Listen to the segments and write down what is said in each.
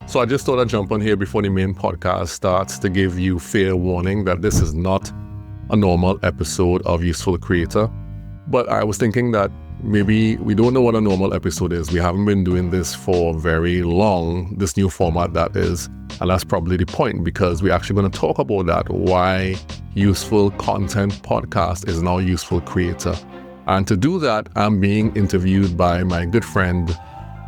So I just thought I'd jump on here before the main podcast starts to give you fair warning that this is not a normal episode of Useful Creator. But I was thinking that maybe we don't know what a normal episode is. We haven't been doing this for very long, this new format that is. And that's probably the point, because we're actually going to talk about that, why Useful Content Podcast is now Useful Creator. And to do that, I'm being interviewed by my good friend,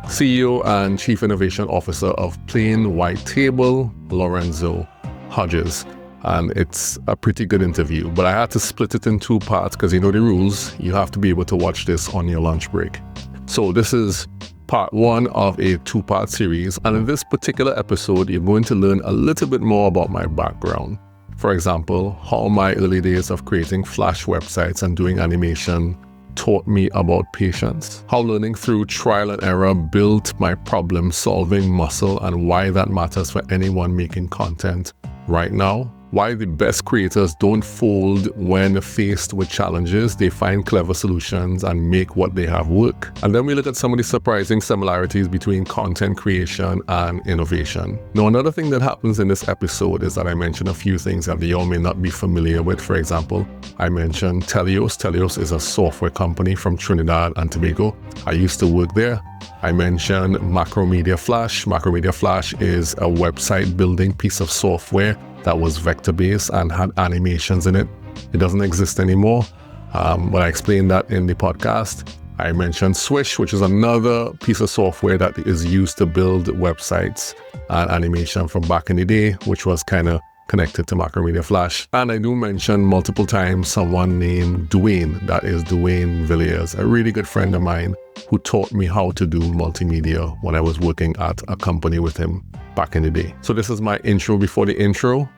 CEO and Chief Innovation Officer of Plain White Table, Lorenzo Hodges. And it's a pretty good interview, but I had to split it in two parts because you know the rules. You have to be able to watch this on your lunch break. So this is part one of a two-part series. And in this particular episode, you're going to learn a little bit more about my background. For example, how my early days of creating Flash websites and doing animation taught me about patience, how learning through trial and error built my problem-solving muscle, and why that matters for anyone making content right now, why the best creators don't fold when faced with challenges. They find clever solutions and make what they have work. And then we look at some of the surprising similarities between content creation and innovation. Now, another thing that happens in this episode is that I mention a few things that you all may not be familiar with. For example, I mentioned Telios. Telios is a software company from Trinidad and Tobago. I used to work there. I mentioned Macromedia Flash. Macromedia Flash is a website building piece of software that was vector-based and had animations in it. It doesn't exist anymore, but I explained that in the podcast. I mentioned Swish, which is another piece of software that is used to build websites and animation from back in the day, which was kind of connected to Macromedia Flash. And I do mention multiple times someone named Dwayne, that is Dwayne Villiers, a really good friend of mine who taught me how to do multimedia when I was working at a company with him back in the day. So this is my intro before the intro.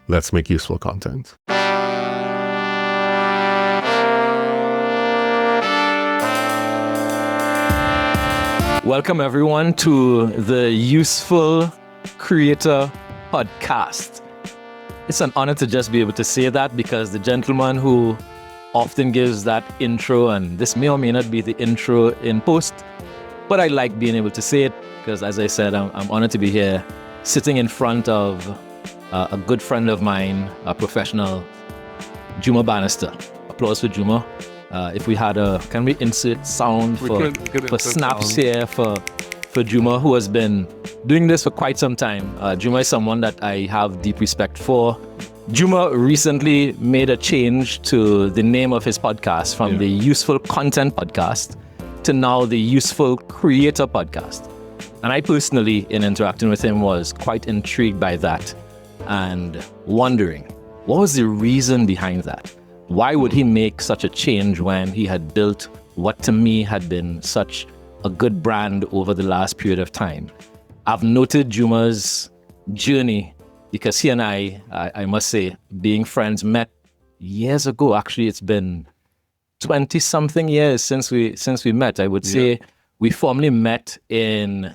Let's make useful content. Welcome everyone to the Useful Creator Podcast. It's an honor to just be able to say that, because the gentleman who often gives that intro, and this may or may not be the intro in post, but I like being able to say it because, as I said, I'm honored to be here sitting in front of a good friend of mine, a professional, Juma Bannister. Applause for Juma. If we had can we insert sound for snaps here for Juma, who has been doing this for quite some time. Juma is someone that I have deep respect for. Juma recently made a change to the name of his podcast from the Useful Content Podcast to now the Useful Creator Podcast. And I personally, in interacting with him, was quite intrigued by that and wondering, what was the reason behind that? Why would he make such a change when he had built what to me had been such a good brand over the last period of time? I've noted Juma's journey because he and I must say, being friends, met years ago. Actually, it's been 20-something years since we met. I would say we formally met in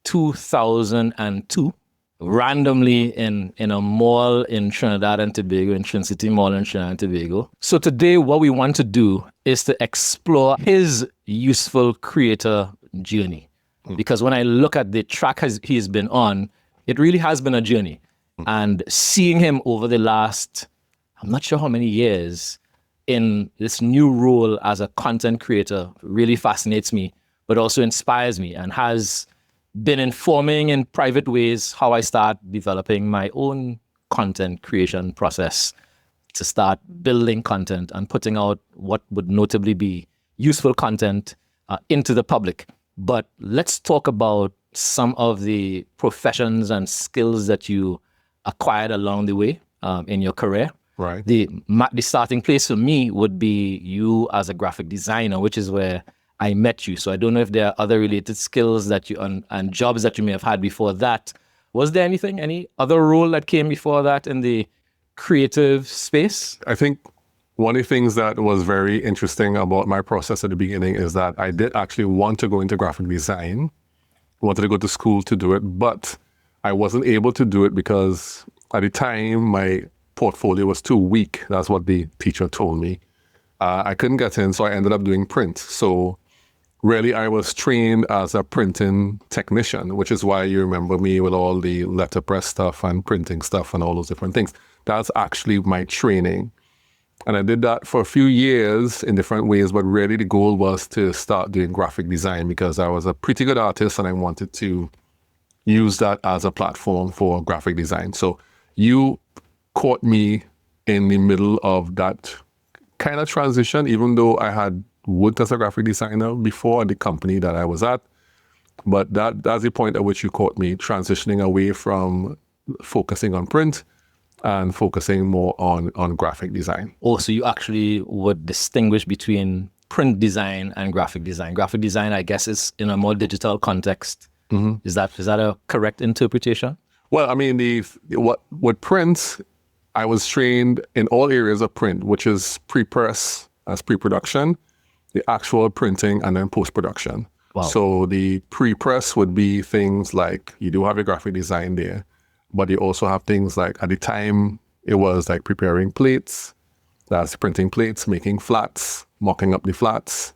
2002, randomly in a mall in Trinidad and Tobago, in Trin City Mall in Trinidad and Tobago. So today, what we want to do is to explore his useful creator journey. Because when I look at the track he's been on, it really has been a journey. And seeing him over the last, I'm not sure how many years, in this new role as a content creator really fascinates me, but also inspires me, and has been informing in private ways how I start developing my own content creation process to start building content and putting out what would notably be useful content into the public. But let's talk about some of the professions and skills that you acquired along the way in your career. Right. The starting place for me would be you as a graphic designer, which is where I met you. So I don't know if there are other related skills that you and jobs that you may have had before that. Was there any other role that came before that in the creative space? I think one of the things that was very interesting about my process at the beginning is that I did actually want to go into graphic design. I wanted to go to school to do it, but I wasn't able to do it because at the time my portfolio was too weak. That's what the teacher told me. I couldn't get in, so I ended up doing print. So really I was trained as a printing technician, which is why you remember me with all the letterpress stuff and printing stuff and all those different things. That's actually my training. And I did that for a few years in different ways, but really the goal was to start doing graphic design because I was a pretty good artist and I wanted to use that as a platform for graphic design. So you caught me in the middle of that kind of transition, even though I had worked as a graphic designer before at the company that I was at. But that's the point at which you caught me transitioning away from focusing on print and focusing more on graphic design. Oh, so you actually would distinguish between print design and graphic design. Graphic design, I guess, is in a more digital context. Is that a correct interpretation? Well, I mean, with print, I was trained in all areas of print, which is pre-press as pre-production, the actual printing, and then post-production. Wow. So the pre-press would be things like, you do have your graphic design there, but you also have things like, at the time, it was like preparing plates, that's printing plates, making flats, mocking up the flats,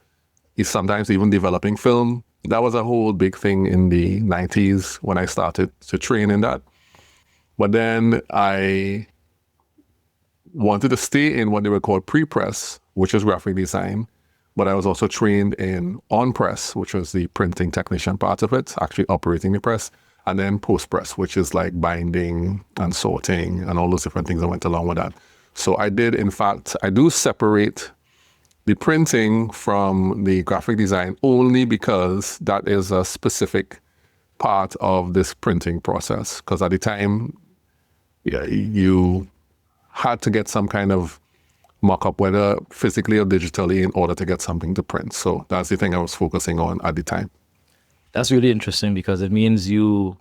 sometimes even developing film. That was a whole big thing in the 90s when I started to train in that. But then I wanted to stay in what they were called pre-press, which is graphic design. But I was also trained in on-press, which was the printing technician part of it, actually operating the press, and then post-press, which is like binding and sorting and all those different things that went along with that. So I do separate the printing from the graphic design only because that is a specific part of this printing process. Because at the time, you had to get some kind of mock-up, whether physically or digitally, in order to get something to print. So that's the thing I was focusing on at the time. That's really interesting because it means you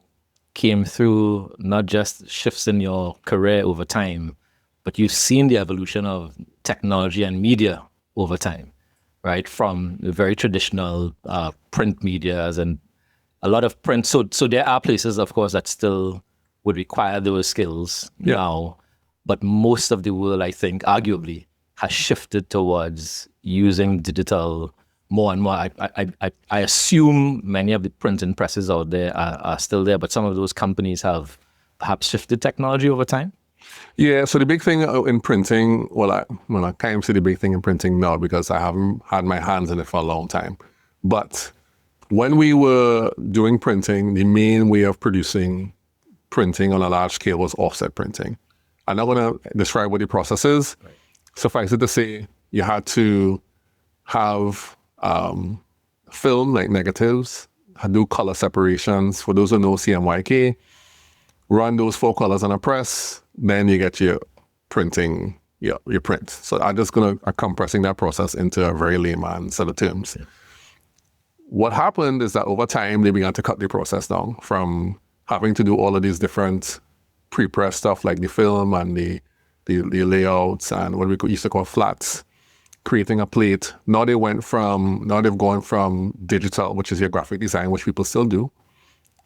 came through not just shifts in your career over time, but you've seen the evolution of technology and media over time, right? From the very traditional print medias and a lot of print. So there are places, of course, that still would require those skills now, but most of the world, I think, arguably, has shifted towards using digital more and more. I assume many of the printing presses out there are still there, but some of those companies have perhaps shifted technology over time. Yeah, so the big thing in printing, I can't say the big thing in printing now because I haven't had my hands in it for a long time. But when we were doing printing, the main way of producing printing on a large scale was offset printing. I'm not going to describe what the process is. Right. Suffice it to say, you had to have film, like negatives, do color separations. For those who know CMYK, run those 4 colors on a press, then you get your printing, your print. So I'm compressing that process into a very layman set of terms. Yeah. What happened is that over time, they began to cut the process down from having to do all of these different pre-press stuff like the film and the layouts and what we used to call flats, creating a plate. Now they've gone from digital, which is your graphic design, which people still do,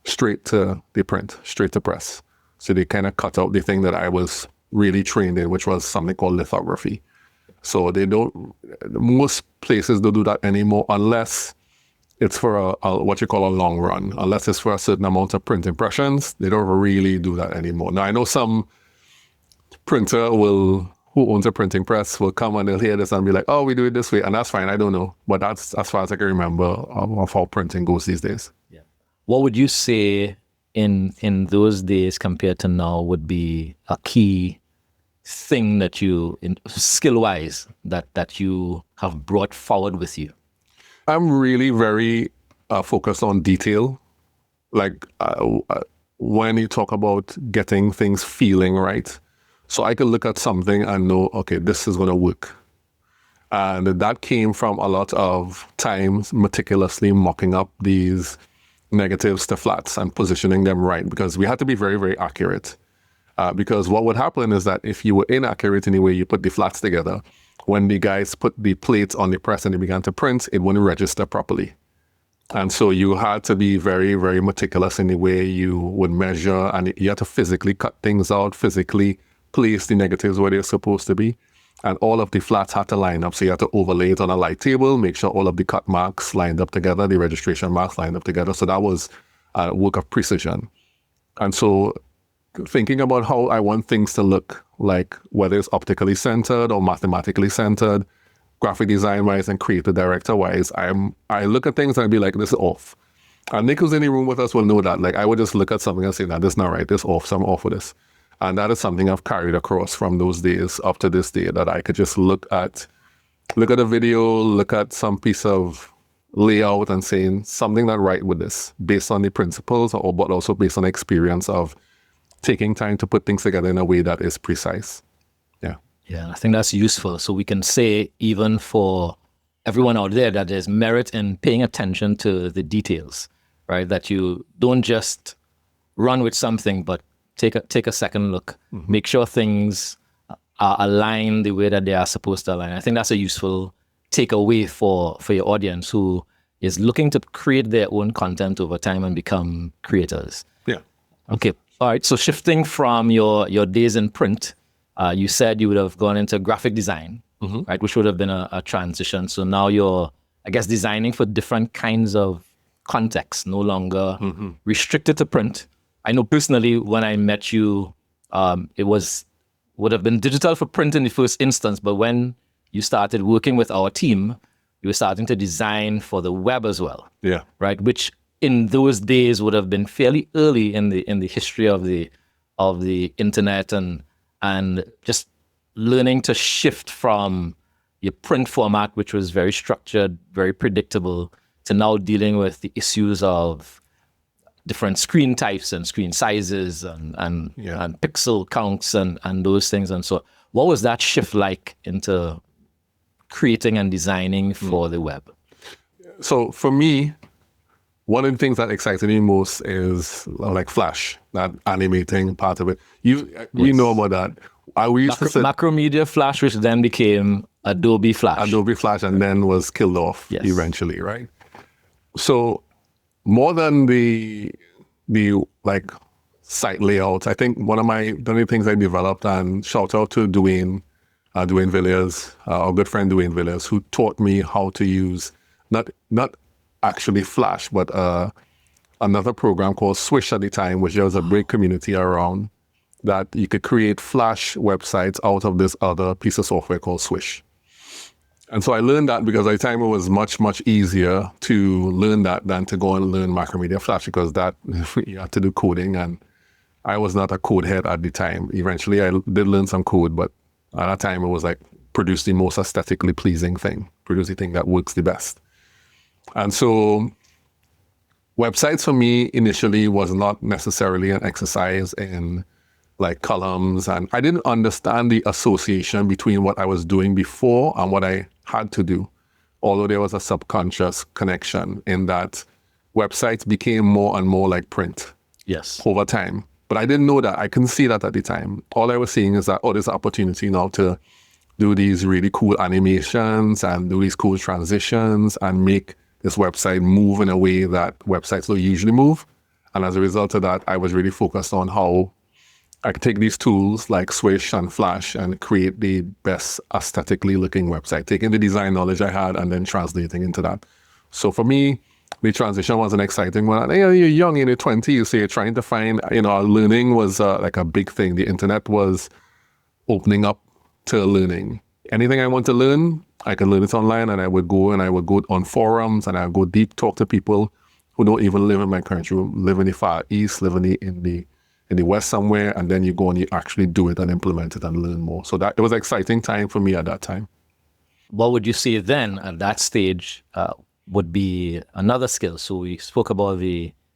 straight to the print, straight to press. So they kind of cut out the thing that I was really trained in, which was something called lithography. So most places don't do that anymore unless it's for what you call a long run. Unless it's for a certain amount of print impressions, they don't really do that anymore. Now, I know some printer who owns a printing press will come and they'll hear this and be like, oh, we do it this way. And that's fine, I don't know. But that's as far as I can remember of how printing goes these days. Yeah. What would you say in those days compared to now would be a key thing that you, skill-wise, that you have brought forward with you? I'm really very focused on detail. Like when you talk about getting things feeling right. So I can look at something and know, okay, this is going to work. And that came from a lot of times meticulously mocking up these negatives to flats and positioning them right, because we had to be very, very accurate. Because what would happen is that if you were inaccurate in the way you put the flats together, when the guys put the plates on the press and they began to print, it wouldn't register properly. And so you had to be very, very meticulous in the way you would measure, and you had to physically cut things out, physically place the negatives where they're supposed to be. and all of the flats had to line up. So you had to overlay it on a light table, make sure all of the cut marks lined up together, the registration marks lined up together. So that was a work of precision. And so thinking about how I want things to look like, whether it's optically centered or mathematically centered, graphic design wise and creative director wise, I look at things and I'd be like, this is off. And Nick who's in the room with us will know that. Like, I would just look at something and say, nah, this is not right, this is off, so I'm off with this. And that is something I've carried across from those days up to this day, that I could just look at a video, look at some piece of layout and saying something not right with this based on the principles, but also based on the experience of taking time to put things together in a way that is precise. Yeah. Yeah, I think that's useful. So we can say, even for everyone out there, that there's merit in paying attention to the details, right? That you don't just run with something, but take a second look, make sure things are aligned the way that they are supposed to align. I think that's a useful takeaway for your audience who is looking to create their own content over time and become creators. Yeah. Okay. All right. So shifting from your days in print, you said you would have gone into graphic design, right? Which would have been a transition. So now you're, I guess, designing for different kinds of contexts, no longer restricted to print. I know personally, when I met you, it would have been digital for print in the first instance, but when you started working with our team, you were starting to design for the web as well. Yeah. Right. Which in those days would have been fairly early in the history of the internet, and just learning to shift from your print format, which was very structured, very predictable, to now dealing with the issues of different screen types and screen sizes and pixel counts and those things. And so what was that shift like into creating and designing for the web? So for me, one of the things that excited me most is like Flash, that animating part of it. We know about that. We used to sit Macromedia Flash, which then became Adobe Flash. Adobe Flash, and then was killed off eventually, right? So more than the like site layout, I think one of the things I developed, and shout out to Dwayne Villiers, our good friend Dwayne Villiers, who taught me how to use not actually Flash, but another program called Swish at the time, which there was a big community around, that you could create Flash websites out of this other piece of software called Swish. And so I learned that because at the time it was much, much easier to learn that than to go and learn Macromedia Flash, because that you had to do coding, and I was not a code head at the time. Eventually I did learn some code, but at that time it was like produce the most aesthetically pleasing thing, produce the thing that works the best. And so websites for me initially was not necessarily an exercise in like columns, and I didn't understand the association between what I was doing before and what I had to do, although there was a subconscious connection in that websites became more and more like print over time. But I didn't know that. I couldn't see that at the time. All I was seeing is that, there's an opportunity now to do these really cool animations and do these cool transitions and make this website move in a way that websites don't usually move. And as a result of that, I was really focused on how I could take these tools like Swish and Flash and create the best aesthetically looking website, taking the design knowledge I had and then translating into that. So for me, the transition was an exciting one. And, you're young, in your 20s, so you're trying to find, learning was like a big thing. The internet was opening up to learning. Anything I want to learn, I can learn it online, and I would go on forums, and I would go deep, talk to people who don't even live in my country, live in the Far East, live in the West somewhere, and then you go and you actually do it and implement it and learn more. So that it was an exciting time for me at that time. What would you say then at that stage would be another skill? So we spoke about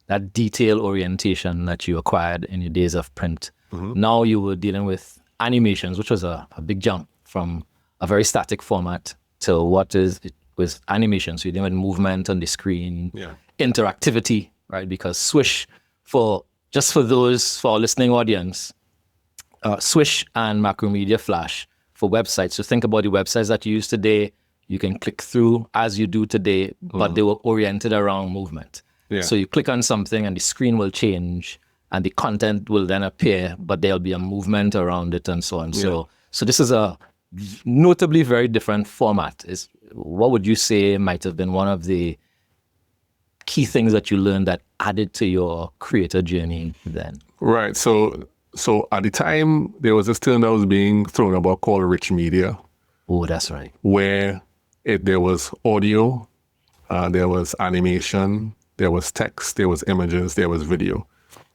that detail orientation that you acquired in your days of print. Now you were dealing with animations, which was a big jump from a very static format to what it was animation. So you're dealing with movement on the screen, interactivity, right? Because Swish, for our listening audience, Swish and Macromedia Flash for websites. So think about the websites that you use today. You can click through as you do today, but they were oriented around movement. Yeah. So you click on something and the screen will change and the content will then appear, but there'll be a movement around it and so on. Yeah. So this is a notably very different format. What would you say might have been one of the key things that you learned that added to your creator journey then? Right. So at the time, there was this term that was being thrown about called rich media, Oh, that's right. where there was audio, there was animation, there was text, there was images, there was video.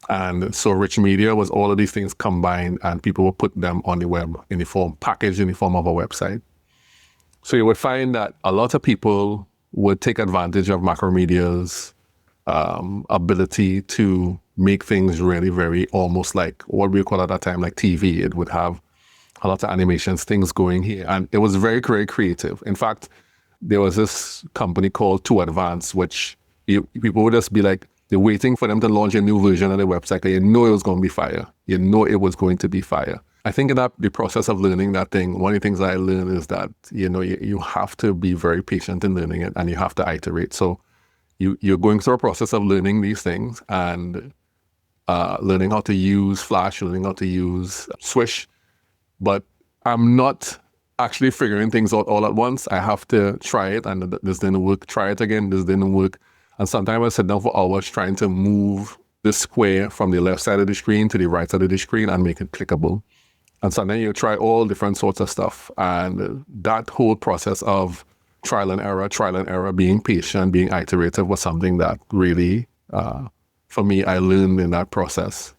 And so rich media was all of these things combined, and people would put them on the web packaged in the form of a website. So you would find that a lot of people would take advantage of Macromedia's ability to make things really very almost like what we call at that time like TV. It would have a lot of animations, things going here. And it was very, very creative. In fact, there was this company called To Advance, which people would just be like, they're waiting for them to launch a new version of the website. You know it was going to be fire. You know it was going to be fire. I think in the process of learning that thing, one of the things I learned is that, you have to be very patient in learning it, and you have to iterate. So you're going through a process of learning these things and learning how to use Flash, learning how to use Swish. But I'm not actually figuring things out all at once. I have to try it, and this didn't work. Try it again, this didn't work. And sometimes I sit down for hours trying to move the square from the left side of the screen to the right side of the screen and make it clickable. And sometimes you try all different sorts of stuff. And that whole process of trial and error, being patient, being iterative was something that really, for me, I learned in that process.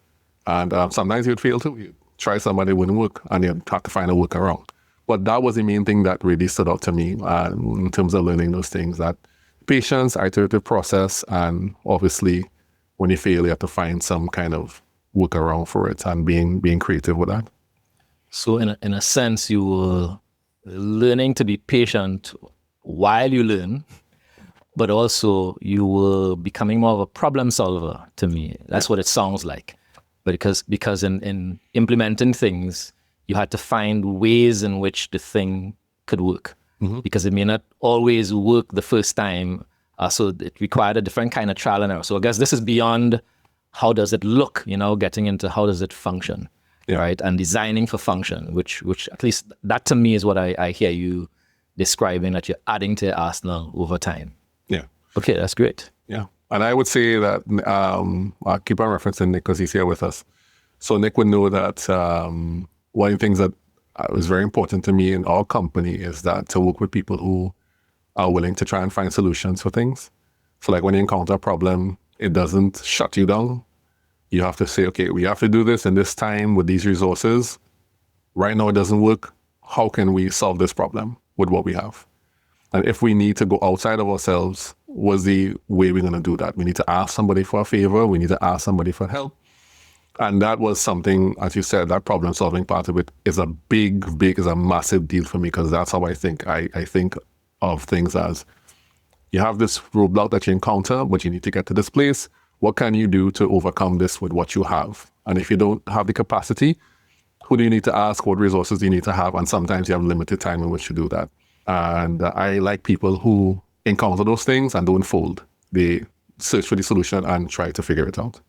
And sometimes you'd fail too. You try somebody, it wouldn't work, and you'd have to find a workaround. But that was the main thing that really stood out to me in terms of learning those things, that patience, iterative process, and obviously when you fail, you have to find some kind of workaround for it and being creative with that. So in a sense, you were learning to be patient while you learn, but also you were becoming more of a problem solver to me. That's what it sounds like. But because in implementing things, you had to find ways in which the thing could work. Mm-hmm. Because it may not always work the first time. So it required a different kind of trial and error. So I guess this is beyond how does it look, getting into how does it function, right? And designing for function, which at least that to me is what I hear you describing, that you're adding to your arsenal over time. Yeah. Okay, that's great. Yeah. And I would say that, I'll keep on referencing Nick because he's here with us. So Nick would know that one of the things that was very important to me in our company is that to work with people who are willing to try and find solutions for things. So like when you encounter a problem, it doesn't shut you down. You have to say, okay, we have to do this in this time with these resources. Right now it doesn't work. How can we solve this problem with what we have? And if we need to go outside of ourselves, what's the way we're going to do that? We need to ask somebody for a favor. We need to ask somebody for help. And that was something, as you said, that problem solving part of it is a is a massive deal for me, because that's how I think. I think of things as you have this roadblock that you encounter, but you need to get to this place. What can you do to overcome this with what you have? And if you don't have the capacity, who do you need to ask? What resources do you need to have? And sometimes you have limited time in which to do that. And I like people who encounter those things and don't fold. They search for the solution and try to figure it out.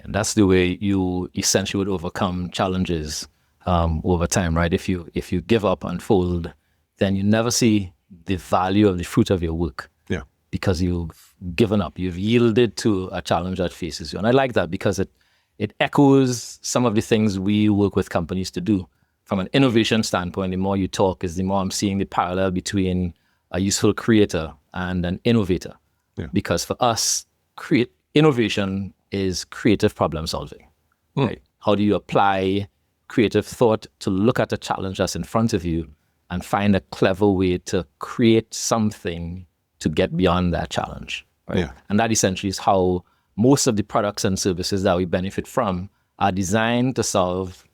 And that's the way you essentially would overcome challenges over time, right? If you give up and fold, then you never see the value of the fruit of your work. Yeah. Because you've given up, you've yielded to a challenge that faces you. And I like that because it echoes some of the things we work with companies to do. From an innovation standpoint, the more you talk is the more I'm seeing the parallel between a useful creator and an innovator. Yeah. Because for us, innovation is creative problem solving. Right? How do you apply creative thought to look at a challenge that's in front of you and find a clever way to create something to get beyond that challenge? Right? Yeah. And that essentially is how most of the products and services that we benefit from are designed to solve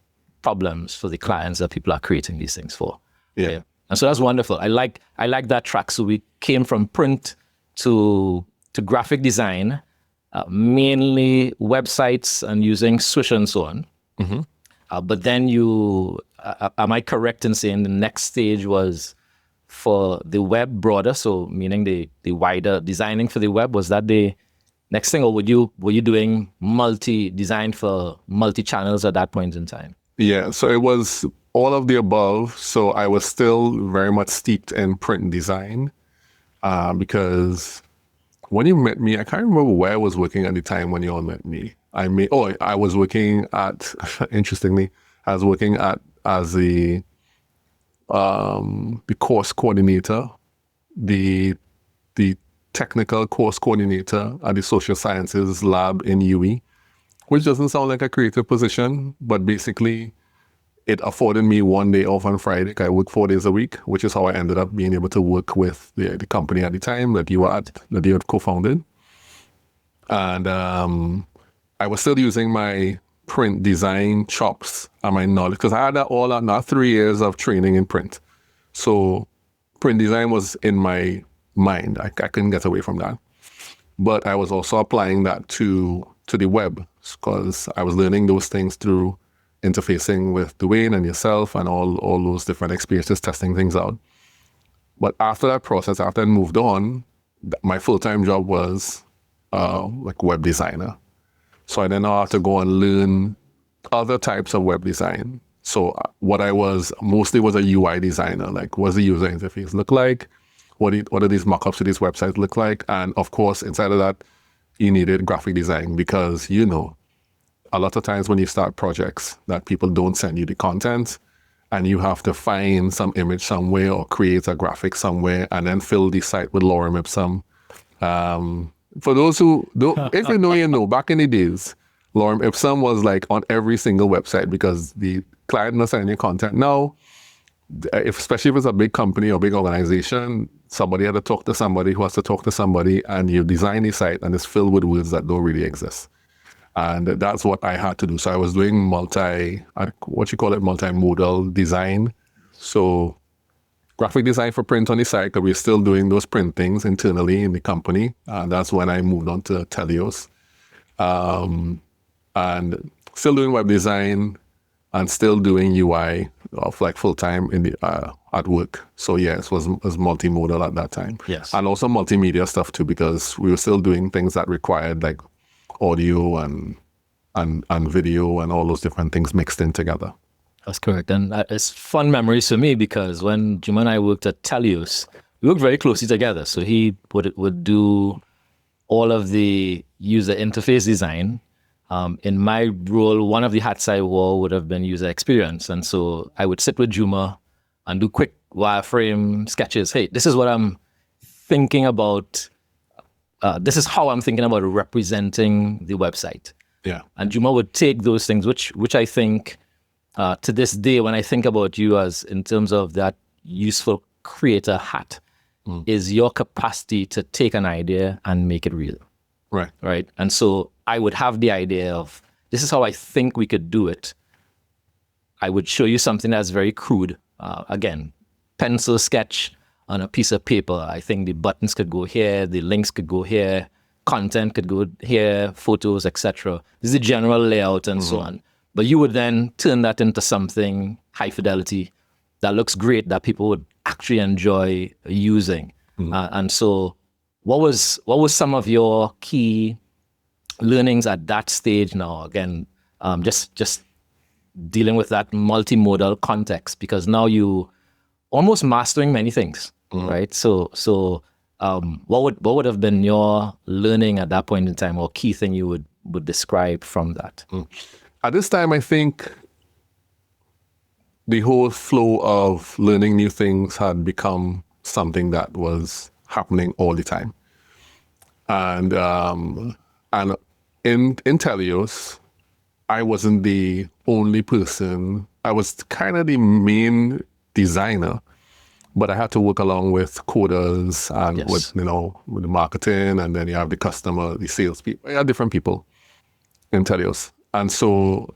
problems for the clients that people are creating these things for. Yeah. Right? And so that's wonderful. I like that track. So we came from print to graphic design, mainly websites and using Swish and so on. Mm-hmm. But then am I correct in saying the next stage was for the web broader? So meaning the wider designing for the web, was that the next thing, or were you doing design for multi-channels at that point in time? Yeah, so it was all of the above. So I was still very much steeped in print design because when you met me, I can't remember where I was working at the time when you all met me. I was working at, interestingly, I was working as the course coordinator, the technical course coordinator at the social sciences lab in UE, which doesn't sound like a creative position, but basically it afforded me one day off on Friday. I worked 4 days a week, which is how I ended up being able to work with the company at the time that you had co-founded. And I was still using my print design chops and my knowledge, because I had not 3 years of training in print. So print design was in my mind. I couldn't get away from that. But I was also applying that to the web, because I was learning those things through interfacing with Dwayne and yourself and all those different experiences, testing things out. But after that process, after I moved on, my full-time job was like web designer. So I then had to go and learn other types of web design. So what I was mostly was a UI designer. Like, what's the user interface look like? What do these mockups to these websites look like? And of course, inside of that, you needed graphic design, because, a lot of times when you start projects that people don't send you the content, and you have to find some image somewhere or create a graphic somewhere and then fill the site with lorem ipsum. For those who don't, if you know, back in the days, lorem ipsum was like on every single website, because the client not sending you content. Now, especially if it's a big company or big organization, somebody had to talk to somebody who has to talk to somebody, and you design the site and it's filled with words that don't really exist. And that's what I had to do. So I was doing multimodal design. So graphic design for print on the site, because we're still doing those print things internally in the company. And that's when I moved on to Telios. And still doing web design and still doing UI of like full-time in the at work. So yes, it was multimodal at that time. Yes. And also multimedia stuff too, because we were still doing things that required like audio and video and all those different things mixed in together. That's correct. And it's fun memories for me, because when Juma and I worked at Telios, we worked very closely together. So he would do all of the user interface design. In my role, one of the hats I wore would have been user experience. And so I would sit with Juma and do quick wireframe sketches. Hey, this is what I'm thinking about. This is how I'm thinking about representing the website. Yeah. And Juma would take those things, which I think to this day, when I think about you as in terms of that useful creator hat, is your capacity to take an idea and make it real. Right. Right. And so I would have the idea of, this is how I think we could do it. I would show you something that's very crude. Again, pencil sketch on a piece of paper. I think the buttons could go here, the links could go here, content could go here, photos, etc. This is the general layout and so on. But you would then turn that into something high fidelity that looks great, that people would actually enjoy using. And so what was some of your key learnings at that stage now? Again, just dealing with that multimodal context, because now you almost mastering many things, right? So what would have been your learning at that point in time, or key thing you would describe from that? At this time, I think the whole flow of learning new things had become something that was happening all the time. And in Telios, I wasn't the only person. I was kind of the main designer, but I had to work along with coders and with the marketing, and then you have the customer, the sales people. You have different people in Telios. And so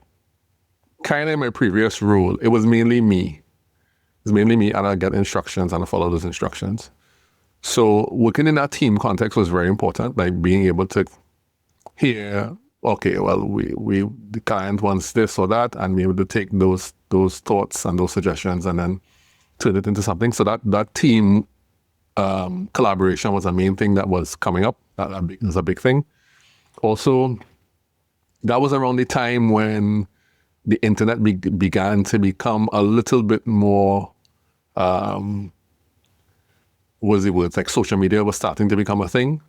kind of in my previous role, it was mainly me. And I get instructions and I follow those instructions. So working in that team context was very important, like being able to hear, okay, well, we the client wants this or that, and be able to take those thoughts and those suggestions and then turn it into something. So that team collaboration was a main thing that was coming up. That was a big thing. Also, that was around the time when the internet began to become a little bit more, what's the word? Like social media was starting to become a thing.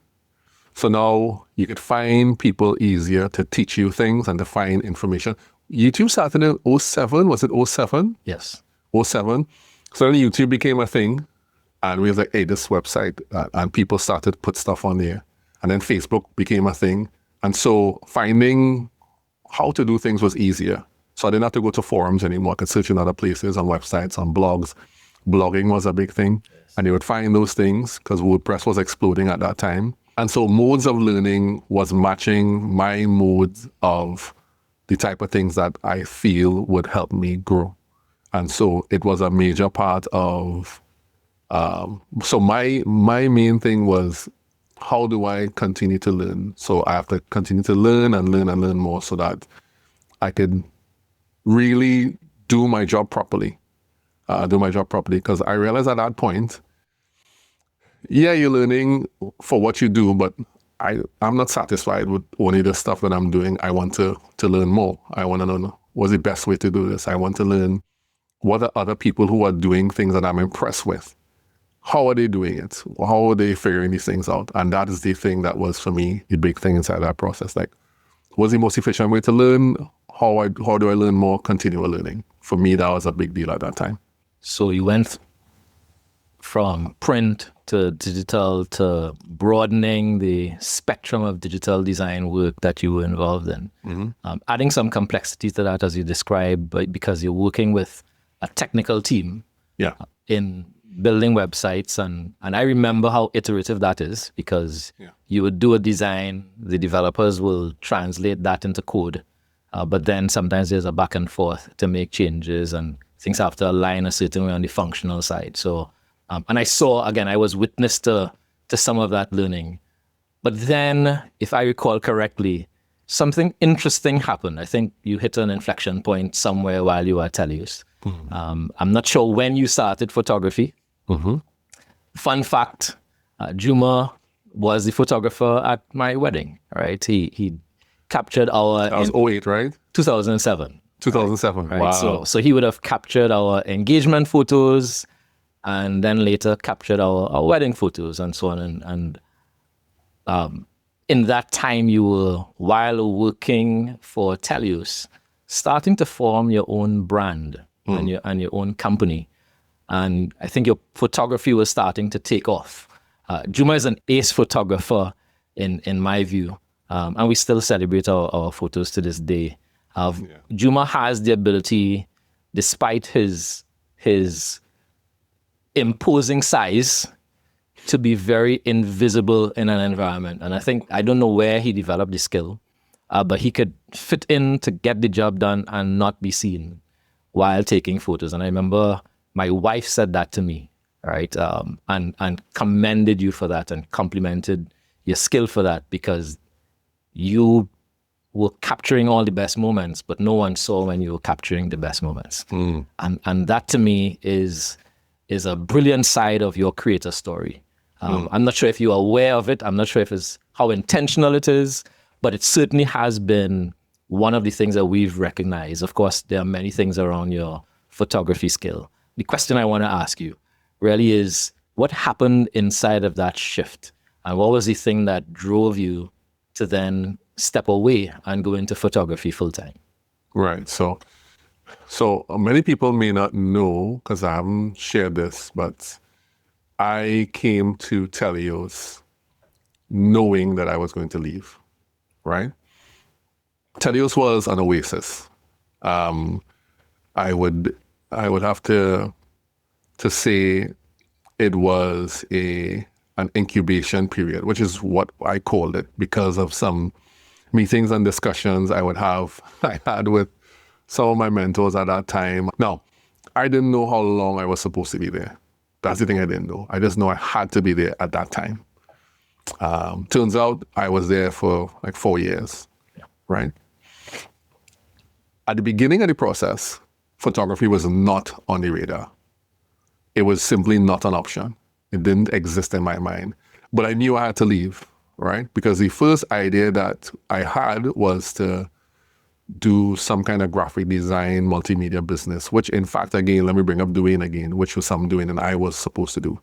So now you could find people easier to teach you things and to find information. YouTube started in '07. Was it '07? Yes. '07. So then YouTube became a thing. And we was like, hey, this website. And people started to put stuff on there. And then Facebook became a thing. And so finding how to do things was easier. So I didn't have to go to forums anymore. I could search in other places, on websites, on blogs. Blogging was a big thing. Yes. And you would find those things because WordPress was exploding at that time. And so modes of learning was matching my modes of the type of things that I feel would help me grow. And so it was a major part of, so my main thing was, how do I continue to learn? So I have to continue to learn and learn and learn more so that I could really do my job properly. Because I realized at that point, yeah, you're learning for what you do, but I'm not satisfied with only the stuff that I'm doing. I want to learn more. I want to learn what's the best way to do this. I want to learn what are other people who are doing things that I'm impressed with. How are they doing it? How are they figuring these things out? And that is the thing that was, for me, the big thing inside that process. Like, what's the most efficient way to learn? How do I learn more? Continual learning. For me, that was a big deal at that time. So you went from print to digital to broadening the spectrum of digital design work that you were involved in. Mm-hmm. Adding some complexity to that, as you described, but because you're working with a technical team in building websites. And I remember how iterative that is, because you would do a design, the developers will translate that into code. But then sometimes there's a back and forth to make changes and things have to align a certain way on the functional side. So, and I saw, again, I was witness to some of that learning. But then, if I recall correctly, something interesting happened. I think you hit an inflection point somewhere while you were at Telius. Mm-hmm. I'm not sure when you started photography. Mm-hmm. Fun fact, Juma was the photographer at my wedding, right? He captured our... That was 08, right? 2007. 2007, right? Wow. So he would have captured our engagement photos and then later captured our wedding photos and so on. And in that time, you were, while working for Telius, starting to form your own brand and your own company. And I think your photography was starting to take off. Juma is an ace photographer in my view. And we still celebrate our photos to this day. Juma has the ability, despite his imposing size, to be very invisible in an environment. And I don't know where he developed the skill, but he could fit in to get the job done and not be seen while taking photos. And I remember my wife said that to me, right? And commended you for that and complimented your skill for that, because you were capturing all the best moments, but no one saw when you were capturing the best moments. And that to me is a brilliant side of your creator story. I'm not sure if you're aware of it. I'm not sure if it's how intentional it is, but it certainly has been one of the things that we've recognized. Of course, there are many things around your photography skill. The question I want to ask you really is, what happened inside of that shift? And what was the thing that drove you to then step away and go into photography full time? Right. So many people may not know, because I haven't shared this, but I came to Telios knowing that I was going to leave, right? Telios was an oasis. I would have to say it was an incubation period, which is what I called it, because of some meetings and discussions I had with some of my mentors at that time. Now, I didn't know how long I was supposed to be there. That's the thing I didn't know. I just know I had to be there at that time. Turns out I was there for like 4 years, right? At the beginning of the process, photography was not on the radar. It was simply not an option. It didn't exist in my mind. But I knew I had to leave, right? Because the first idea that I had was to do some kind of graphic design, multimedia business, which in fact, again, let me bring up Dwayne again, which was something Dwayne and I was supposed to do.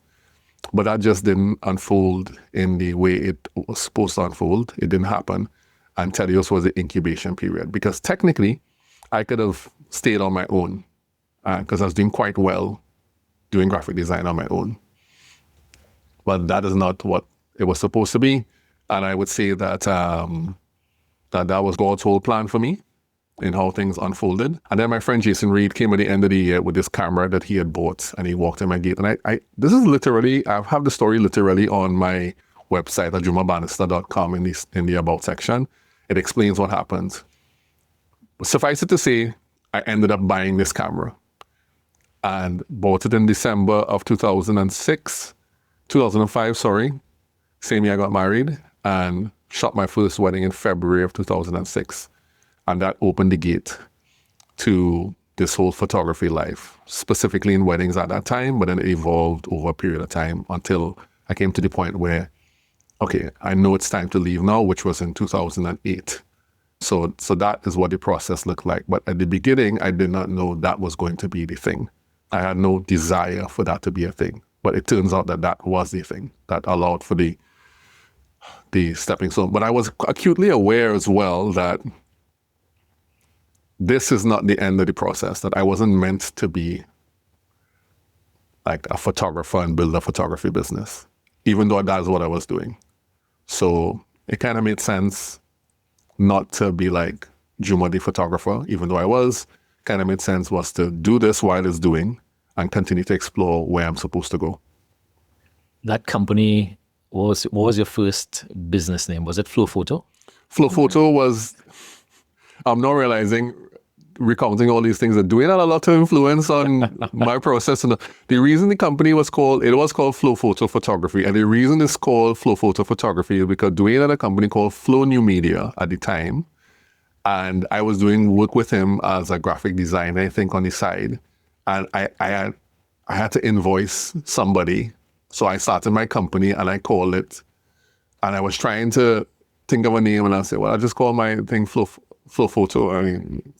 But that just didn't unfold in the way it was supposed to unfold. It didn't happen. And Tedious was the incubation period, because technically I could have stayed on my own because I was doing quite well doing graphic design on my own. But that is not what it was supposed to be. And I would say that that was God's whole plan for me in how things unfolded. And then my friend Jason Reed came at the end of the year with this camera that he had bought, and he walked in my gate. And I this is literally, I have the story literally on my website at jumabannister.com in the About section. It explains what happened. Suffice it to say, I ended up buying this camera and bought it in December of 2005, same year I got married, and shot my first wedding in February of 2006. And that opened the gate to this whole photography life, specifically in weddings at that time, but then it evolved over a period of time until I came to the point where, okay, I know it's time to leave now, which was in 2008. So that is what the process looked like. But at the beginning, I did not know that was going to be the thing. I had no desire for that to be a thing. But it turns out that that was the thing that allowed for the stepping stone. But I was acutely aware as well that this is not the end of the process, that I wasn't meant to be like a photographer and build a photography business, even though that's what I was doing. So it kind of made sense not to be like Juma the photographer, even though I was. Kind of made sense was to do this while it's doing and continue to explore where I'm supposed to go. That company, what was your first business name? Was it Flow Photo? Flow Photo was, I'm now realizing, recounting all these things, that Dwayne had a lot of influence on my process. And the reason the company was called Flow Photo Photography. And the reason it's called Flow Photo Photography is because Dwayne had a company called Flow New Media at the time. And I was doing work with him as a graphic designer, I think, on the side. And I had to invoice somebody. So I started my company and I called it. And I was trying to think of a name, and I said, well, I'll just call my thing Flow Photo. I mean,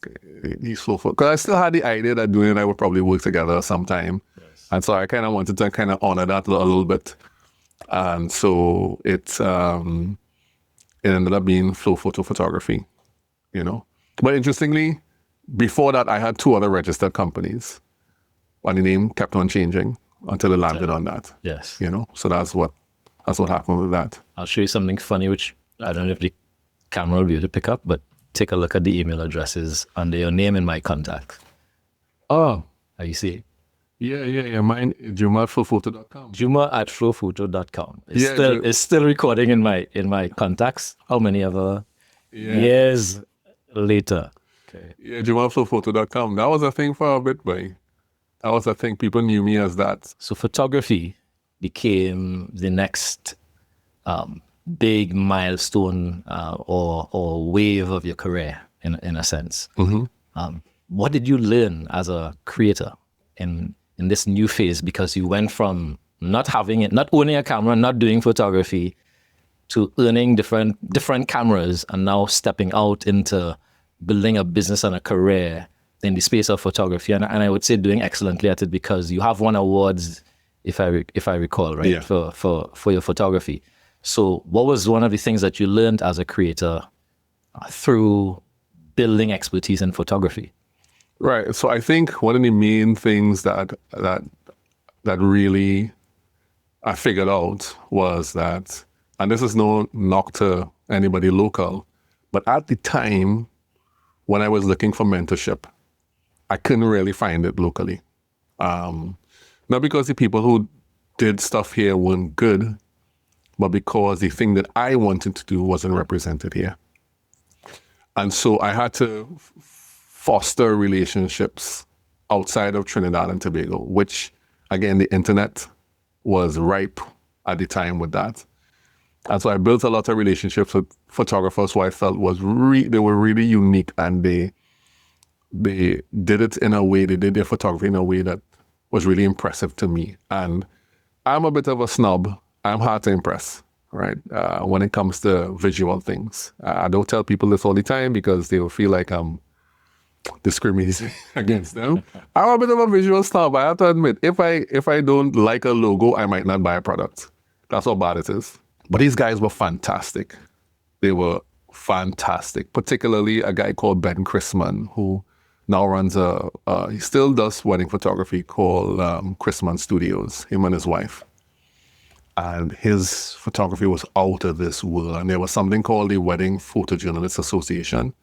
he's Flow Photo. Because I still had the idea that Dwayne and I would probably work together sometime. Yes. And so I kind of wanted to kind of honor that a little bit. And so it ended up being Flow Photo Photography, you know. But interestingly, before that, I had two other registered companies. And the name kept on changing until it landed on that. Yes. You know, so that's what happened with that. I'll show you something funny, which I don't know if the camera will be able to pick up, but take a look at the email addresses under your name and my contact. Oh. You see? Yeah. Mine, Juma@flowphoto.com. Juma@flowphoto.com. It's still recording in my contacts. How many other years later? Okay. Yeah, Juma@flowphoto.com. That was a thing for a bit, boy. That was a thing. People knew me as that. So photography became the next big milestone or wave of your career, in a sense. Mm-hmm. What did you learn as a creator in this new phase? Because you went from not owning a camera, not doing photography, to earning different cameras, and now stepping out into building a business and a career in the space of photography, and I would say doing excellently at it, because you have won awards, if I recall, right? Yeah. For your photography. So what was one of the things that you learned as a creator through building expertise in photography? Right. So I think one of the main things that really I figured out was that, and this is no knock to anybody local, but at the time when I was looking for mentorship, I couldn't really find it locally. Not because the people who did stuff here weren't good, but because the thing that I wanted to do wasn't represented here. And so I had to foster relationships outside of Trinidad and Tobago, which, again, the internet was ripe at the time with that. And so I built a lot of relationships with photographers who I felt they were really unique, and they did it in a way, they did their photography in a way that was really impressive to me. And I'm a bit of a snob. I'm hard to impress. right? When it comes to visual things. I don't tell people this all the time because they will feel like I'm discriminating against them. I'm a bit of a visual star, but I have to admit, if I don't like a logo, I might not buy a product. That's how bad it is. But these guys were fantastic. They were fantastic, particularly a guy called Ben Chrisman, who now runs he still does wedding photography, called Chrisman Studios, him and his wife. And his photography was out of this world. And there was something called the Wedding Photojournalists Association.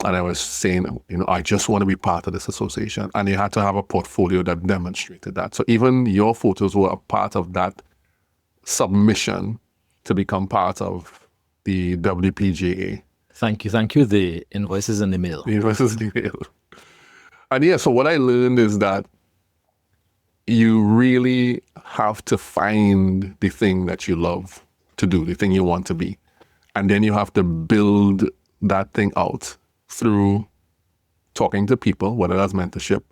And I was saying, I just want to be part of this association. And you had to have a portfolio that demonstrated that. So even your photos were a part of that submission to become part of the WPJA. Thank you. The invoice is in the mail. The invoice is in the mail. And yeah, so what I learned is that you really have to find the thing that you love to do, the thing you want to be. And then you have to build that thing out through talking to people, whether that's mentorship,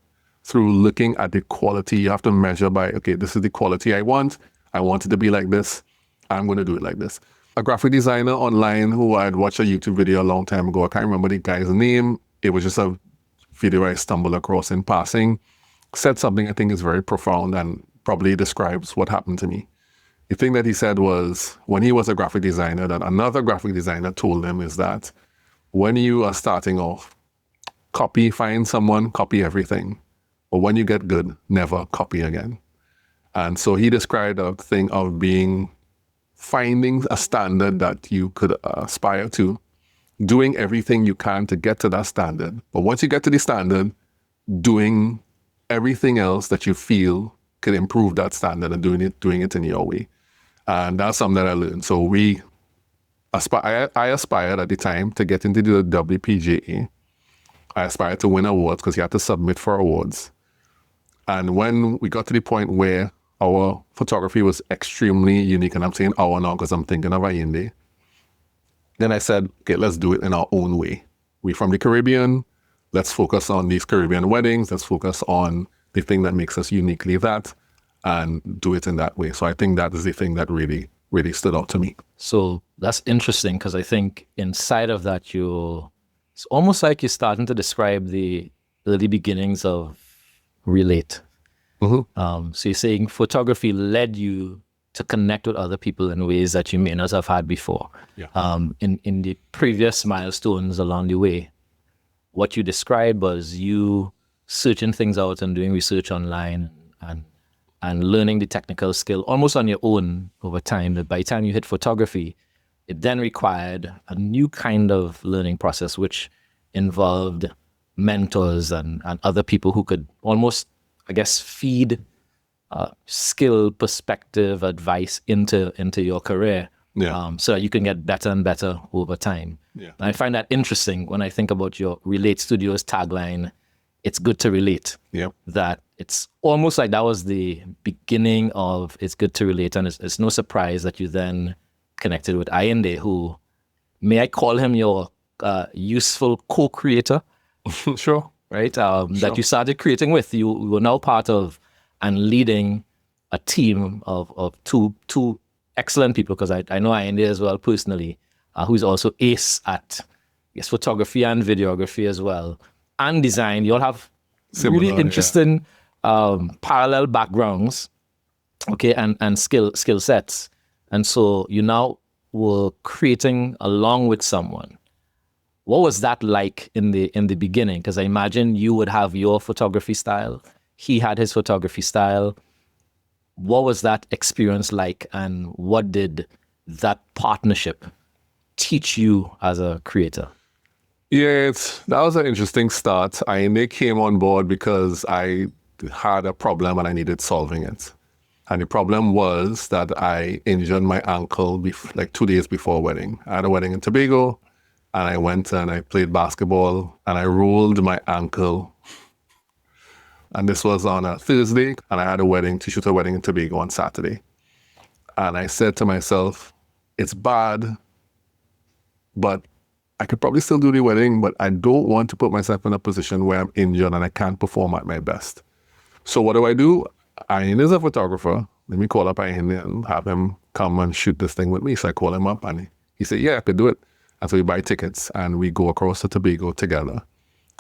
through looking at the quality. You have to measure by, okay, this is the quality I want. I want it to be like this. I'm going to do it like this. A graphic designer online who I'd watched a YouTube video a long time ago, I can't remember the guy's name. It was just a video I stumbled across in passing, said something I think is very profound and probably describes what happened to me. The thing that he said was, when he was a graphic designer, that another graphic designer told him is that when you are starting off, find someone, copy everything. But when you get good, never copy again. And so he described a thing of finding a standard that you could aspire to, doing everything you can to get to that standard. But once you get to the standard, doing everything else that you feel could improve that standard and doing it in your way. And that's something that I learned. So I aspired at the time to get into the WPJA. I aspired to win awards because you had to submit for awards. And when we got to the point where our photography was extremely unique, and I'm saying our now because I'm thinking of Allende, then I said, okay, let's do it in our own way. We're from the Caribbean. Let's focus on these Caribbean weddings. Let's focus on the thing that makes us uniquely that and do it in that way. So I think that is the thing that really, really stood out to me. So that's interesting because I think inside of that, it's almost like you're starting to describe the early beginnings of Relate. Mm-hmm. So you're saying photography led you to connect with other people in ways that you may not have had before. Yeah. In the previous milestones along the way, what you described was you searching things out and doing research online and learning the technical skill almost on your own over time. That by the time you hit photography, it then required a new kind of learning process, which involved mentors and other people who could almost, I guess, feed skill, perspective, advice into your career, so that you can get better and better over time. Yeah. And I find that interesting when I think about your Relate Studios tagline, it's good to relate. Yeah. That it's almost like that was the beginning of it's good to relate. And it's no surprise that you then connected with Allende, who, may I call him your useful co-creator? Sure. Right? That you started creating with. You were now part of and leading a team of two excellent people, because I know Allende as well personally, who's also ace at photography and videography as well, and design. You all have really interesting parallel backgrounds, okay, and skill sets. And so you now were creating along with someone. What was that like in the beginning? Because I imagine you would have your photography style. He had his photography style. What was that experience like, and what did that partnership teach you as a creator? Yeah, that was an interesting start. They came on board because I had a problem and I needed solving it. And the problem was that I injured my ankle like 2 days before a wedding. I had a wedding in Tobago, and I went and I played basketball and I rolled my ankle. And this was on a Thursday, and I had to shoot a wedding in Tobago on Saturday. And I said to myself, it's bad, but I could probably still do the wedding, but I don't want to put myself in a position where I'm injured and I can't perform at my best. So what do? Ian is a photographer. let me call up Ian and have him come and shoot this thing with me. So I call him up and he said, yeah, I could do it. And so we buy tickets and we go across to Tobago together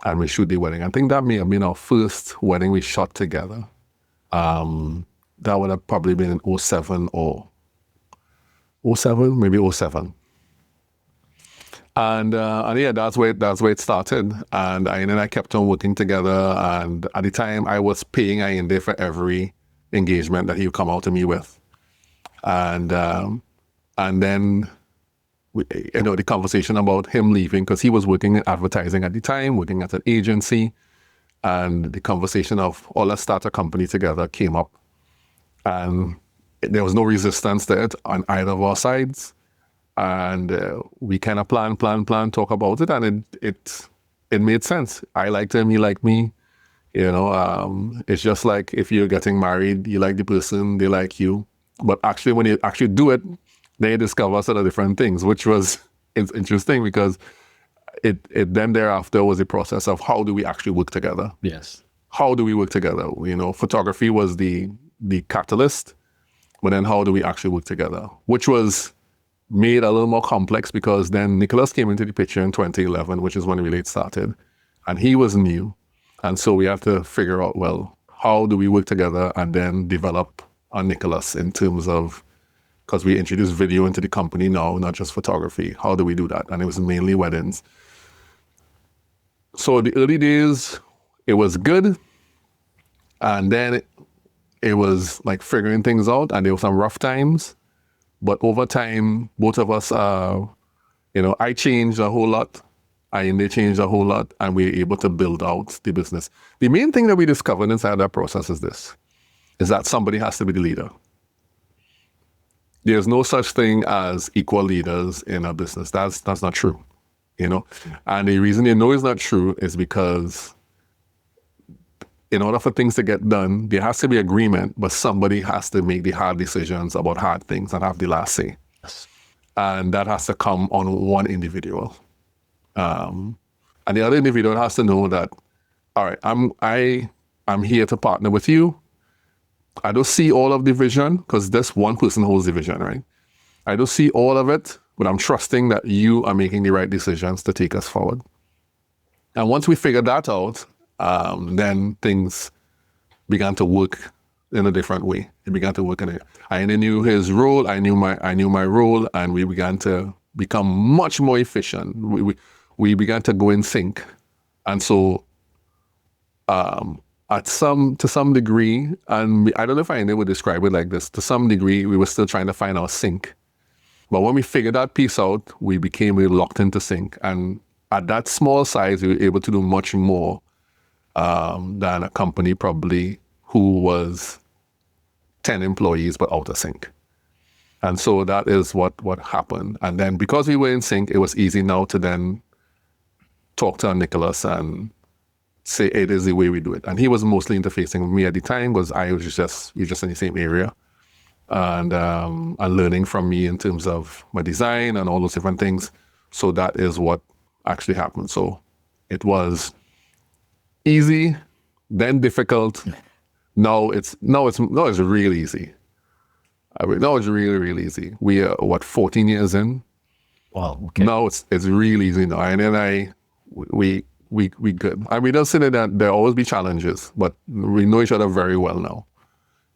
and we shoot the wedding. I think that may have been our first wedding we shot together. That would have probably been in 07 or 07, maybe 07. And yeah, that's where it started. And Ian and I kept on working together. And at the time, I was paying Ian there for every engagement that he would come out to me with. And then, the conversation about him leaving, because he was working in advertising at the time, working at an agency. And the conversation of, oh, let's start a company together came up. And there was no resistance to it on either of our sides. And we kind of plan, talk about it, and it made sense. I liked him, he liked me. It's just like if you're getting married, you like the person, they like you. But actually, when you actually do it, then you discover sort of different things, which was interesting because it then thereafter was a process of how do we actually work together? Yes. How do we work together? Photography was the catalyst, but then how do we actually work together? Which was made a little more complex because then Nicholas came into the picture in 2011, which is when Relate started, and he was new. And so we have to figure out, well, how do we work together and then develop on Nicholas in terms of, because we introduced video into the company now, not just photography. How do we do that? And it was mainly weddings. So the early days, it was good. And then it was like figuring things out, and there were some rough times. But over time, both of us, I changed a whole lot, and they changed a whole lot, and we were able to build out the business. The main thing that we discovered inside that process is that somebody has to be the leader. There's no such thing as equal leaders in a business. That's not true, And the reason it's not true is because in order for things to get done, there has to be agreement, but somebody has to make the hard decisions about hard things and have the last say. Yes. And that has to come on one individual. And the other individual has to know that, all right, I'm here to partner with you. I don't see all of the vision because this one person holds the vision, right? I don't see all of it, but I'm trusting that you are making the right decisions to take us forward. And once we figured that out, then things began to work in a different way. It began to work I knew his role, I knew my role, and we began to become much more efficient. We began to go in sync. And so to some degree, and I don't know if I would describe it like this, to some degree, we were still trying to find our sync. But when we figured that piece out, we became locked into sync. And at that small size, we were able to do much more than a company probably who was 10 employees but out of sync. And so that is what happened. And then because we were in sync, it was easy now to then talk to Nicholas and say it is the way we do it. And he was mostly interfacing with me at the time because I was just in the same area and learning from me in terms of my design and all those different things. So that is what actually happened. So it was easy, then difficult. Now it's really easy. Now it's really, really easy. We are 14 years in. Wow. Okay. Now it's really easy now. And then we good. And we don't say that there'll always be challenges, but we know each other very well now.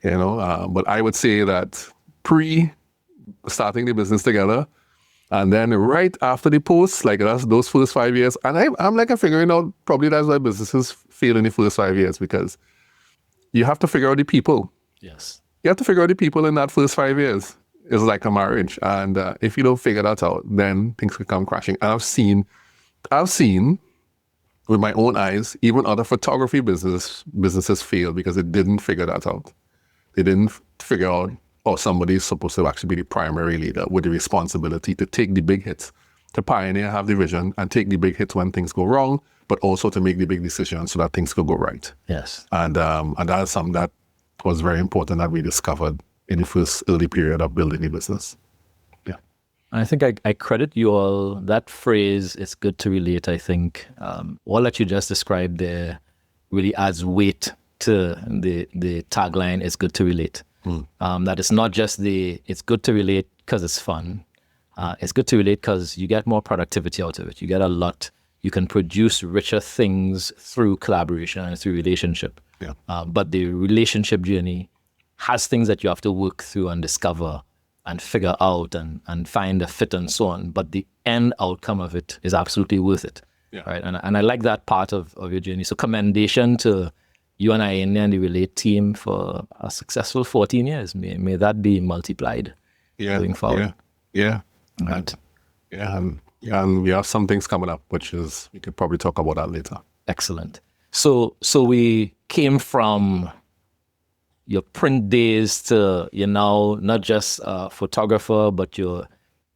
But I would say that starting the business together, and then right after the post, like those first 5 years, and I'm figuring out probably that's why businesses fail in the first 5 years, because you have to figure out the people. Yes. You have to figure out the people in that first 5 years. It's like a marriage. And if you don't figure that out, then things can come crashing. And I've seen with my own eyes, even other photography businesses fail because they didn't figure that out. They didn't figure out, somebody is supposed to actually be the primary leader with the responsibility to take the big hits, to pioneer, have the vision, and take the big hits when things go wrong, but also to make the big decisions so that things could go right. Yes. And that is something that was very important that we discovered in the first early period of building the business. Yeah. I think I credit you all. That phrase, it's good to relate, I think. All that you just described there really adds weight to the tagline, it's good to relate. That it's not just it's good to relate because it's fun. It's good to relate because you get more productivity out of it. You get a lot. You can produce richer things through collaboration and through relationship. Yeah. But the relationship journey has things that you have to work through and discover and figure out and find a fit and so on. But the end outcome of it is absolutely worth it. Yeah. Right. And I like that part of your journey. So commendation to you and I and the Relate team for a successful 14 years. May that be multiplied going forward. Yeah. Right. And we have some things coming up, which is, we could probably talk about that later. Excellent. So we came from your print days to you're now not just a photographer, but you're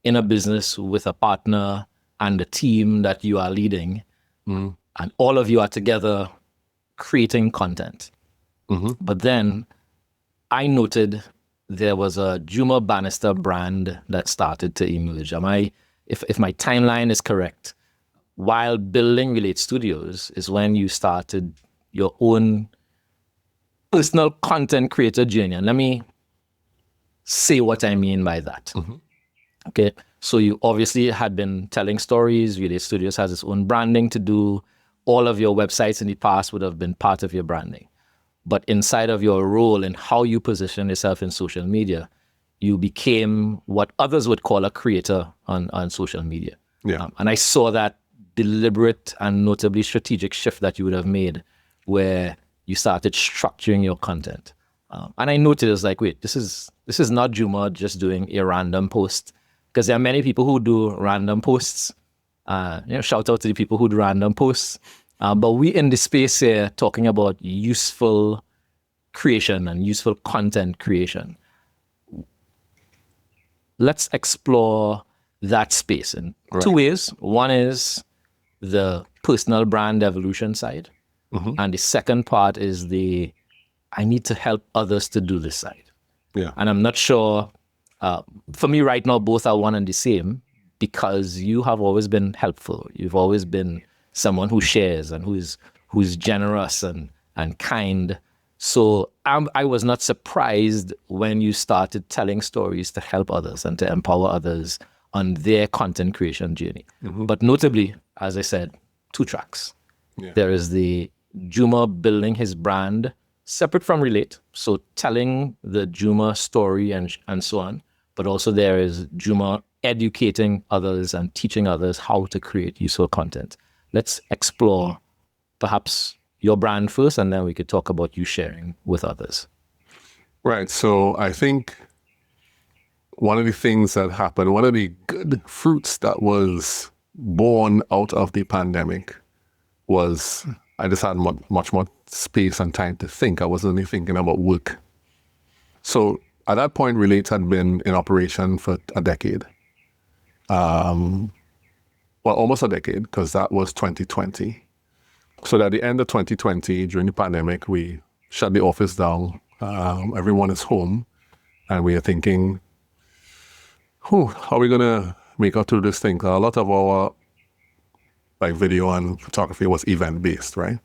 in a business with a partner and a team that you are leading. And all of you are together creating content. But then I noted there was a Juma Bannister brand that started to emerge. If my timeline is correct, while building Relate Studios is when you started your own personal content creator journey. And let me say what I mean by that. Okay. So you obviously had been telling stories. Relate Studios has its own branding to do. All of your websites in the past would have been part of your branding. But inside of your role and how you position yourself in social media, you became what others would call a creator on social media. Yeah. And I saw that deliberate and notably strategic shift that you would have made where you started structuring your content. And I noticed, I was like, wait, this is not Juma just doing a random post. Because there are many people who do random posts. Shout out to the people who do random posts. But we in the space here talking about useful creation and useful content creation. Let's explore that space in two ways. One is the personal brand evolution side. And the second part is I need to help others to do this side. Yeah. And I'm not sure, for me right now, both are one and the same because you have always been helpful. You've always been someone who shares and who's generous and kind. So I was not surprised when you started telling stories to help others and to empower others on their content creation journey. But notably, as I said, 2 tracks. Yeah. There is the Juma building his brand separate from Relate, so telling the Juma story and so on. But also there is Juma educating others and teaching others how to create useful content. Let's explore perhaps your brand first, and then we could talk about you sharing with others. Right. So I think one of the things that happened, one of the good fruits that was born out of the pandemic was I just had much more space and time to think. I wasn't only thinking about work. So at that point, Relate had been in operation for a decade. Well, almost a decade, because that was 2020. So at the end of 2020, during the pandemic, we shut the office down. Everyone is home. And we are thinking, how are we going to make out through this thing? A lot of our video and photography was event-based, right?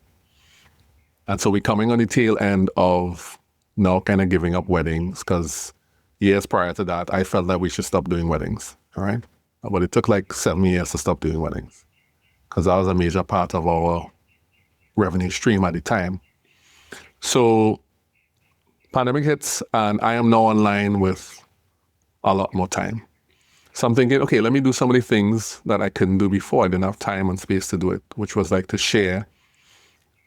And so we're coming on the tail end of now kind of giving up weddings, because years prior to that, I felt that we should stop doing weddings, all right? But it took like 7 years to stop doing weddings, because that was a major part of our revenue stream at the time. So pandemic hits, and I am now online with a lot more time. So I'm thinking, okay, let me do some of the things that I couldn't do before. I didn't have time and space to do it, which was like to share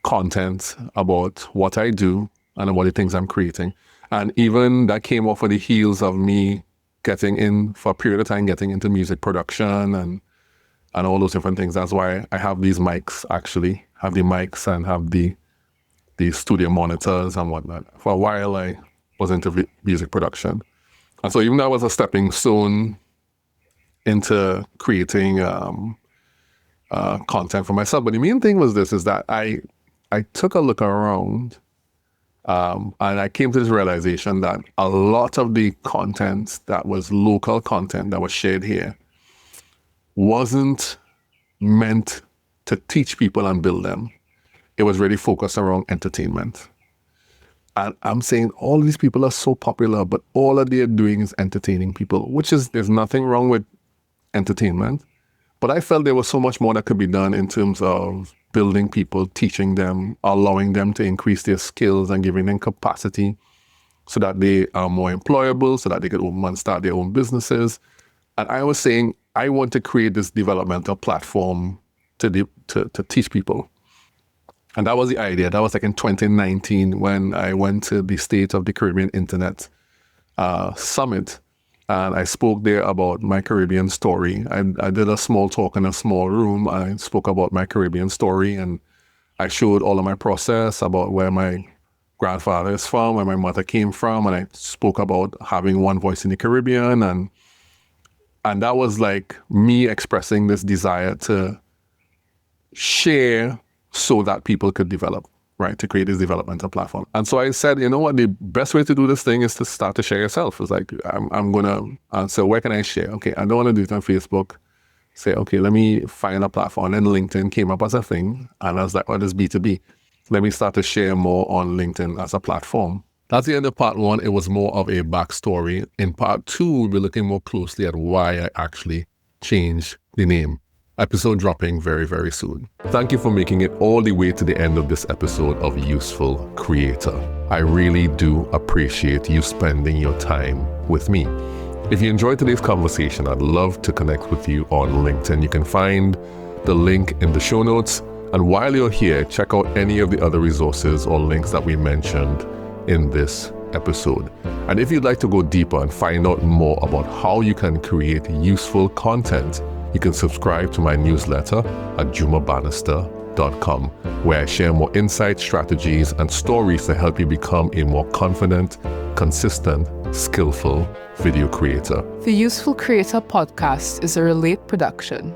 content about what I do and about the things I'm creating. And even that came off of the heels of me getting in, for a period of time, getting into music production and all those different things. That's why I have these mics, actually. Have the mics and have the studio monitors and whatnot. For a while, I was into music production. And so even that was a stepping stone into creating content for myself. But the main thing was this, is that I took a look around and I came to this realization that a lot of the content that was local content that was shared here wasn't meant to teach people and build them. It was really focused around entertainment. And I'm saying all these people are so popular, but all that they're doing is entertaining people, there's nothing wrong with entertainment. But I felt there was so much more that could be done in terms of building people, teaching them, allowing them to increase their skills and giving them capacity so that they are more employable, so that they could open and start their own businesses. And I was saying, I want to create this developmental platform to teach people. And that was the idea. That was like in 2019 when I went to the State of the Caribbean Internet Summit. And I spoke there about my Caribbean story. I did a small talk in a small room. I spoke about my Caribbean story, and I showed all of my process about where my grandfather is from, where my mother came from, and I spoke about having one voice in the Caribbean. And that was like me expressing this desire to share so that people could develop, right? To create this developmental platform. And so I said, you know what, the best way to do this thing is to start to share yourself. It's like, I'm going to, so where can I share? Okay, I don't want to do it on Facebook. Say, okay, let me find a platform. And then LinkedIn came up as a thing. And I was like, oh, this B2B. Let me start to share more on LinkedIn as a platform. That's the end of part one. It was more of a backstory. In part two, we'll be looking more closely at why I actually changed the name. Episode dropping very, very soon. Thank you for making it all the way to the end of this episode of Useful Creator. I really do appreciate you spending your time with me. If you enjoyed today's conversation, I'd love to connect with you on LinkedIn. You can find the link in the show notes. And while you're here, check out any of the other resources or links that we mentioned in this episode. And if you'd like to go deeper and find out more about how you can create useful content, you can subscribe to my newsletter at jumabannister.com, where I share more insights, strategies, and stories to help you become a more confident, consistent, skillful video creator. The Useful Creator podcast is a Relate production.